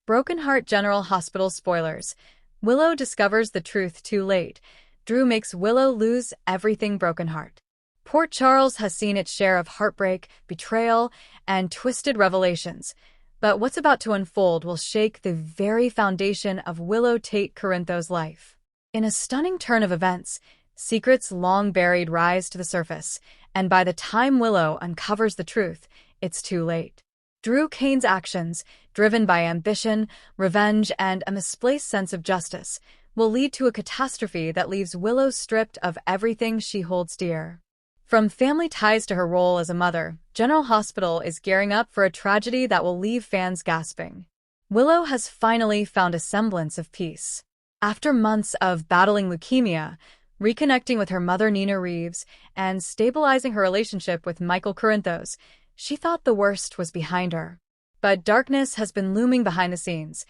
Broken Heart General Hospital spoilers. Willow discovers the truth too late. Drew makes Willow lose everything. Broken Heart. Port Charles has seen its share of heartbreak, betrayal, and twisted revelations. But what's about to unfold will shake the very foundation of Willow Tate Corinthos' life. In a stunning turn of events, secrets long buried rise to the surface, and by the time Willow uncovers the truth, it's too late. Drew Kane's actions, driven by ambition, revenge, and a misplaced sense of justice, will lead to a catastrophe that leaves Willow stripped of everything she holds dear. From family ties to her role as a mother, General Hospital is gearing up for a tragedy that will leave fans gasping. Willow has finally found a semblance of peace. After months of battling leukemia, reconnecting with her mother Nina Reeves, and stabilizing her relationship with Michael Corinthos, she thought the worst was behind her. But darkness has been looming behind the scenes.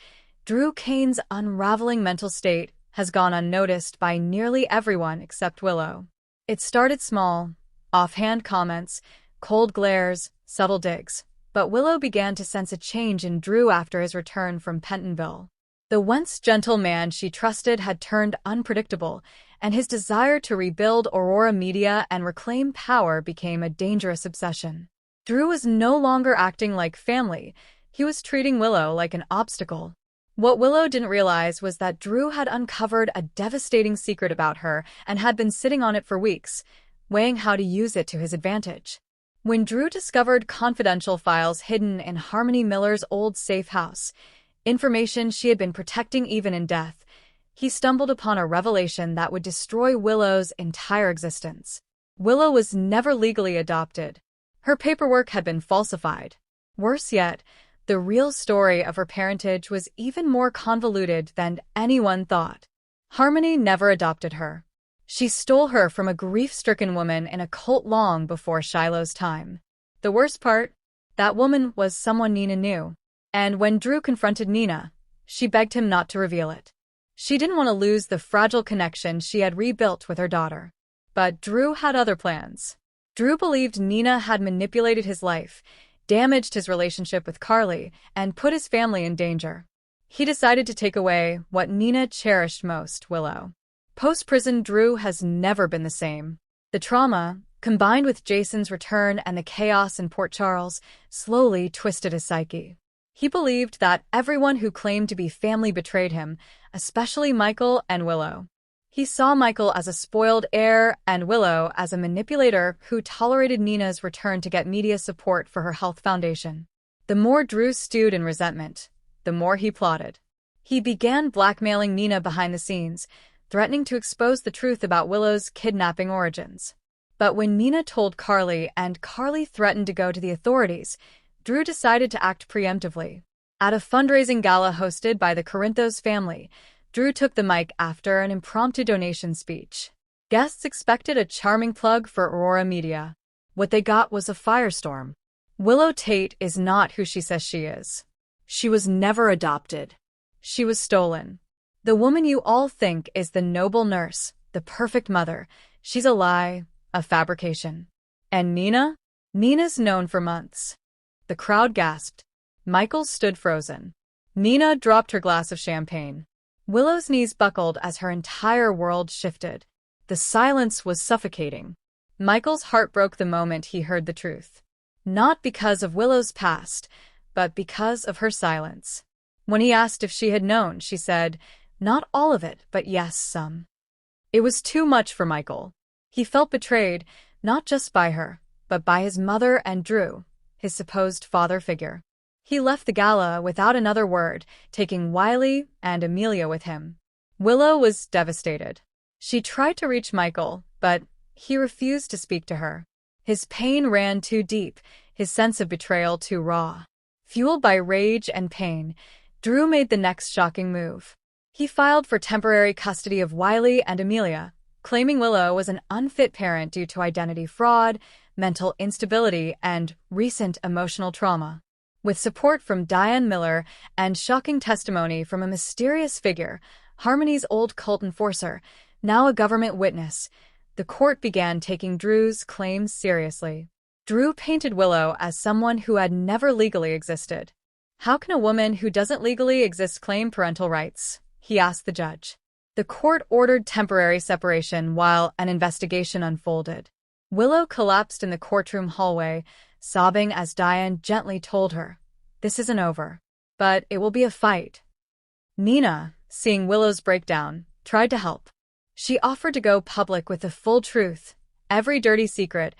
Drew Kane's unraveling mental state has gone unnoticed by nearly everyone except Willow. It started small, offhand comments, cold glares, subtle digs, but Willow began to sense a change in Drew after his return from Pentonville. The once gentle man she trusted had turned unpredictable, and his desire to rebuild Aurora Media and reclaim power became a dangerous obsession. Drew was no longer acting like family. He was treating Willow like an obstacle. What Willow didn't realize was that Drew had uncovered a devastating secret about her and had been sitting on it for weeks, weighing how to use it to his advantage. When Drew discovered confidential files hidden in Harmony Miller's old safe house, information she had been protecting even in death, he stumbled upon a revelation that would destroy Willow's entire existence. Willow was never legally adopted. Her paperwork had been falsified. Worse yet, the real story of her parentage was even more convoluted than anyone thought. Harmony never adopted her. She stole her from a grief-stricken woman in a cult long before Shiloh's time. The worst part? That woman was someone Nina knew. And when Drew confronted Nina, she begged him not to reveal it. She didn't want to lose the fragile connection she had rebuilt with her daughter. But Drew had other plans. Drew believed Nina had manipulated his life, damaged his relationship with Carly, and put his family in danger. He decided to take away what Nina cherished most, Willow. Post-prison, Drew has never been the same. The trauma, combined with Jason's return and the chaos in Port Charles, slowly twisted his psyche. He believed that everyone who claimed to be family betrayed him, especially Michael and Willow. He saw Michael as a spoiled heir and Willow as a manipulator who tolerated Nina's return to get media support for her health foundation. The more Drew stewed in resentment, the more he plotted. He began blackmailing Nina behind the scenes, threatening to expose the truth about Willow's kidnapping origins. But when Nina told Carly and Carly threatened to go to the authorities, Drew decided to act preemptively. At a fundraising gala hosted by the Corinthos family, Drew took the mic after an impromptu donation speech. Guests expected a charming plug for Aurora Media. What they got was a firestorm. Willow Tate is not who she says she is. She was never adopted. She was stolen. The woman you all think is the noble nurse, the perfect mother, she's a lie, a fabrication. And Nina? Nina's known for months. The crowd gasped. Michael stood frozen. Nina dropped her glass of champagne. Willow's knees buckled as her entire world shifted. The silence was suffocating. Michael's heart broke the moment he heard the truth. Not because of Willow's past, but because of her silence. When he asked if she had known, she said, "Not all of it, but yes, some." It was too much for Michael. He felt betrayed, not just by her, but by his mother and Drew, his supposed father figure. He left the gala without another word, taking Wiley and Amelia with him. Willow was devastated. She tried to reach Michael, but he refused to speak to her. His pain ran too deep, his sense of betrayal too raw. Fueled by rage and pain, Drew made the next shocking move. He filed for temporary custody of Wiley and Amelia, claiming Willow was an unfit parent due to identity fraud, mental instability, and recent emotional trauma. With support from Diane Miller and shocking testimony from a mysterious figure, Harmony's old cult enforcer, now a government witness, the court began taking Drew's claims seriously. Drew painted Willow as someone who had never legally existed. How can a woman who doesn't legally exist claim parental rights? He asked the judge. The court ordered temporary separation while an investigation unfolded. Willow collapsed in the courtroom hallway, sobbing as Diane gently told her, "This isn't over. But it will be a fight." Nina, seeing Willow's breakdown, tried to help. She offered to go public with the full truth, every dirty secret,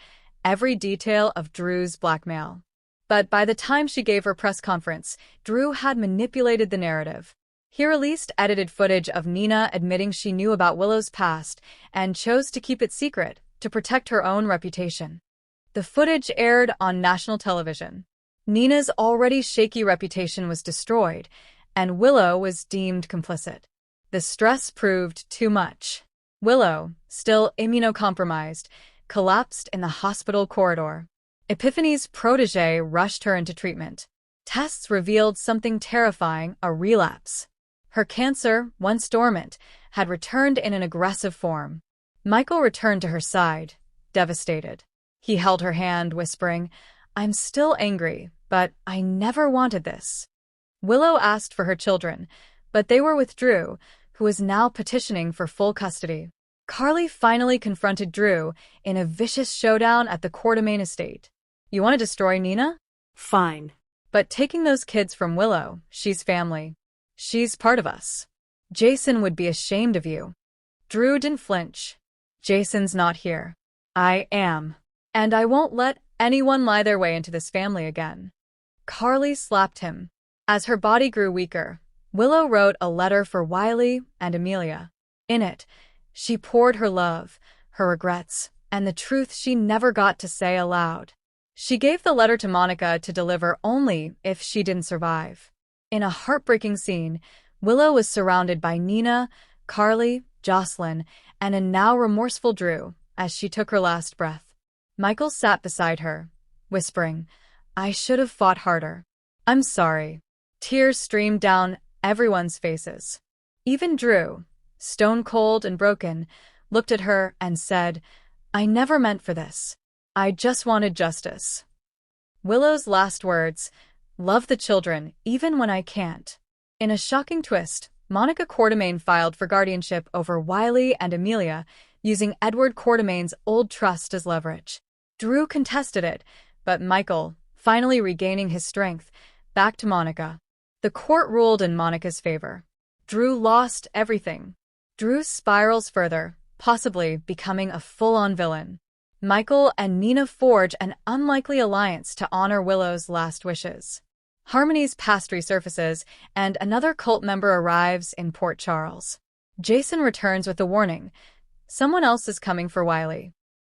every detail of Drew's blackmail. But by the time she gave her press conference, Drew had manipulated the narrative. He released edited footage of Nina admitting she knew about Willow's past and chose to keep it secret to protect her own reputation. The footage aired on national television. Nina's already shaky reputation was destroyed, and Willow was deemed complicit. The stress proved too much. Willow, still immunocompromised, collapsed in the hospital corridor. Epiphany's protégé rushed her into treatment. Tests revealed something terrifying, a relapse. Her cancer, once dormant, had returned in an aggressive form. Michael returned to her side, devastated. He held her hand, whispering, "I'm still angry, but I never wanted this." Willow asked for her children, but they were with Drew, who was now petitioning for full custody. Carly finally confronted Drew in a vicious showdown at the Quartermain estate. "You want to destroy Nina? Fine. But taking those kids from Willow, she's family. She's part of us. Jason would be ashamed of you." Drew didn't flinch. "Jason's not here. I am. And I won't let anyone lie their way into this family again." Carly slapped him. As her body grew weaker, Willow wrote a letter for Wiley and Amelia. In it, she poured her love, her regrets, and the truth she never got to say aloud. She gave the letter to Monica to deliver only if she didn't survive. In a heartbreaking scene, Willow was surrounded by Nina, Carly, Jocelyn, and a now remorseful Drew as she took her last breath. Michael sat beside her, whispering, "I should have fought harder. I'm sorry." Tears streamed down everyone's faces. Even Drew, stone-cold and broken, looked at her and said, "I never meant for this. I just wanted justice." Willow's last words, "Love the children, even when I can't." In a shocking twist, Monica Quartermain filed for guardianship over Wiley and Amelia, using Edward Quartermain's old trust as leverage. Drew contested it, but Michael, finally regaining his strength, backed Monica. The court ruled in Monica's favor. Drew lost everything. Drew spirals further, possibly becoming a full-on villain. Michael and Nina forge an unlikely alliance to honor Willow's last wishes. Harmony's past resurfaces, and another cult member arrives in Port Charles. Jason returns with a warning. Someone else is coming for Wiley.